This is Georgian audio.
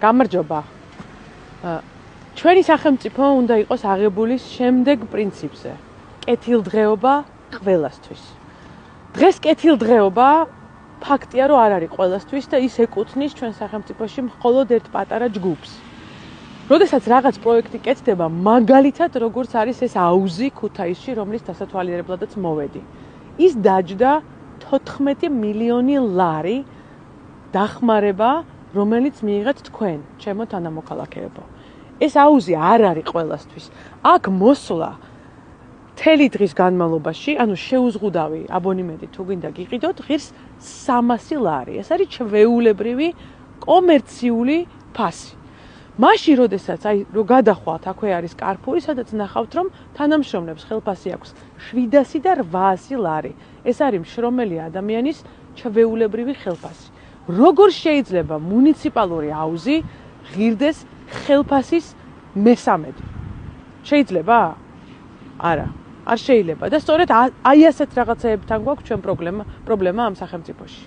გამარჯობა. ჩვენი სახელმწიფო უნდა იყოს აღებული შემდეგ პრინციპზე. კეთილდღეობა ყველასთვის. დღეს კეთილდღეობა ფაქტია, რომ არ არის ყველასთვის და ის ეკუთვნის ჩვენ სახელმწიფოში მხოლოდ ერთ პატარა ჯგუფს. როდესაც რაღაც პროექტი კეთდება, მაგალითად როგორც არის ეს აუზი ქუთაისში, რომლის დასათვალიერებლადაც მოვედი. ის დაჯდა 14 მილიონი ლარი დახმარება, რომელიც მიიღეთ თქვენ, ჩემო თანამოქალაქეებო. ეს აუზი არ არის ყველასთვის. აქ მოსვლა მთელი დღის განმავლობაში, ანუ შეუზღუდავი აბონემენტი თუ გინდა გიყიდოთ, ღირს 300 ლარი. ეს არის ჩვეულებრივი კომერციული ფასი. მაშინ, როდესაც რო გადახვალთ, აქვე არის კარფური, სადაც ნახავთ, რომ თანამშრომლებს ხელფასი აქვს 700 და 800 ლარი. ეს არის მშრომელი ადამიანის ჩვეულებრივი ხელფასი. როგორ შეიძლება მუნიციპალური აუზი ღირდეს ხელფასის მესამედი? შეიძლება? არა, არ შეიძლება და სწორედ აი ასეთ რაღაცეებთან გვაქვს ჩვენ პრობლემა ამ სახელმწიფოში.